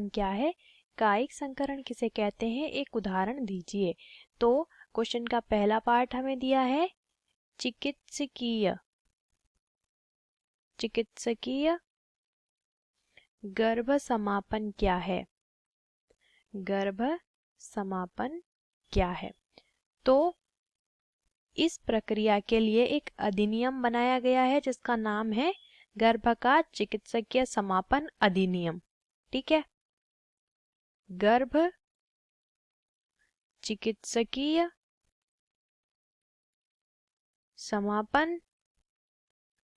क्या है, कायिक संकरण किसे कहते हैं, एक उदाहरण दीजिए। तो क्वेश्चन का पहला पार्ट हमें दिया है चिकित्सकीय गर्भ समापन क्या है, गर्भ समापन क्या है। तो इस प्रक्रिया के लिए एक अधिनियम बनाया गया है जिसका नाम है गर्भ का चिकित्सकीय समापन अधिनियम। ठीक है, गर्भ चिकित्सकीय समापन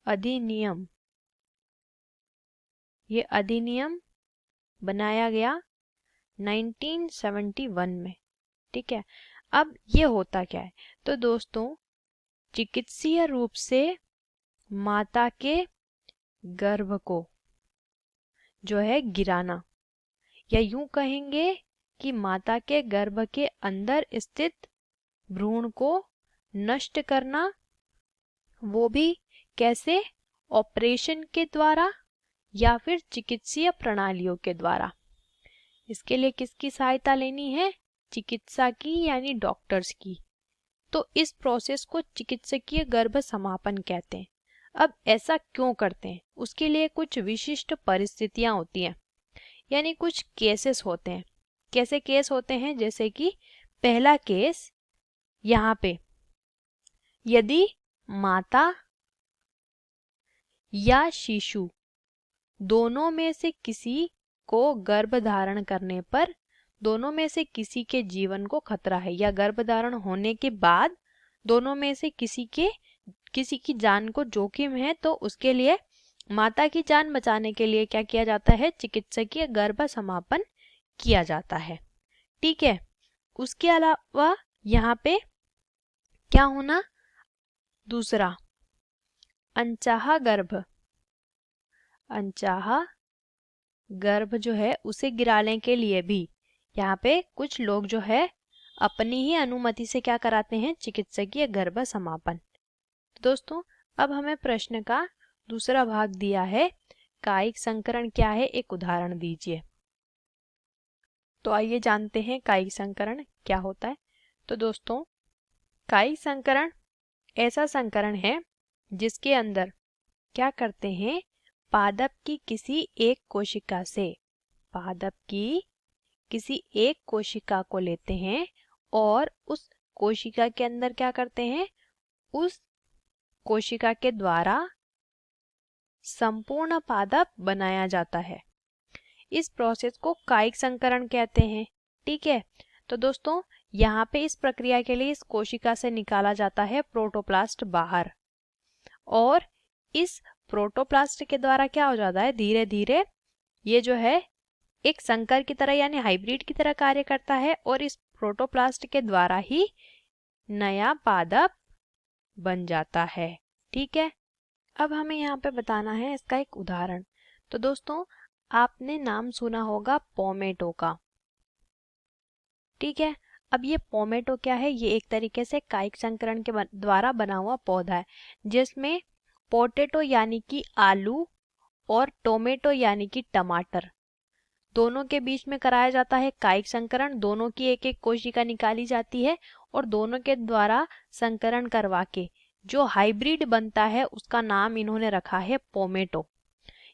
अधिनियम, ये अधिनियम बनाया गया 1971 में। ठीक है, अब ये होता क्या है, तो दोस्तों चिकित्सीय रूप से माता के गर्भ को जो है गिराना, या यूं कहेंगे कि माता के गर्भ के अंदर स्थित भ्रूण को नष्ट करना, वो भी कैसे, ऑपरेशन के द्वारा या फिर चिकित्सीय प्रणालियों के द्वारा। इसके लिए किसकी सहायता लेनी है, चिकित्सा की यानी डॉक्टर्स की। तो इस प्रोसेस को चिकित्सकीय गर्भ समापन कहते हैं। अब ऐसा क्यों करते हैं, उसके लिए कुछ विशिष्ट परिस्थितियां होती हैं, यानी कुछ केसेस होते हैं। कैसे केस होते हैं, जैसे कि पहला केस, यहाँ पे यदि माता या शिशु दोनों में से किसी को गर्भ धारण करने पर दोनों में से किसी के जीवन को खतरा है, या गर्भधारण होने के बाद दोनों में से किसी की जान को जोखिम है, तो उसके लिए माता की जान बचाने के लिए क्या किया जाता है, चिकित्सकीय गर्भ समापन किया जाता है। ठीक है, उसके अलावा यहाँ पे क्या होना, दूसरा अनचाहा गर्भ जो है उसे गिराने के लिए भी यहाँ पे कुछ लोग जो है अपनी ही अनुमति से क्या कराते हैं, चिकित्सकीय गर्भ समापन। तो दोस्तों अब हमें प्रश्न का दूसरा भाग दिया है, कायिक संकरण क्या है, एक उदाहरण दीजिए। तो आइए जानते हैं कायिक संकरण क्या होता है। तो दोस्तों कायिक संकरण ऐसा संकरण है जिसके अंदर क्या करते हैं, पादप की किसी एक कोशिका से, पादप की किसी एक कोशिका को लेते हैं और उस कोशिका के अंदर क्या करते हैं, उस कोशिका के द्वारा संपूर्ण पादप बनाया जाता है। इस प्रोसेस को कायिक संकरण कहते हैं। ठीक है, तो दोस्तों यहाँ पे इस प्रक्रिया के लिए इस कोशिका से निकाला जाता है प्रोटोप्लास्ट बाहर, और इस प्रोटोप्लास्ट के द्वारा क्या हो जाता है, धीरे धीरे ये जो है एक संकर की तरह यानी हाइब्रिड की तरह कार्य करता है, और इस प्रोटोप्लास्ट के द्वारा ही नया पादप बन जाता है। ठीक है, अब हमें यहाँ पे बताना है इसका एक उदाहरण। तो दोस्तों आपने नाम सुना होगा पोमेटो का। ठीक है, अब ये पोमेटो क्या है, ये एक तरीके से कायिक संकरण के द्वारा बना हुआ पौधा है, जिसमें पोटैटो यानी कि आलू और टोमेटो यानी कि टमाटर दोनों के बीच में कराया जाता है कायिक संकरण। दोनों की एक एक कोशिका निकाली जाती है और दोनों के द्वारा संकरण करवा के जो हाइब्रिड बनता है उसका नाम इन्होंने रखा है पोमेटो।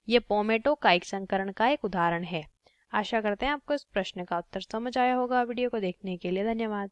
ये पोमेटो कायिक संकरण का एक उदाहरण है। आशा करते हैं आपको इस प्रश्न का उत्तर समझ आया होगा। वीडियो को देखने के लिए धन्यवाद।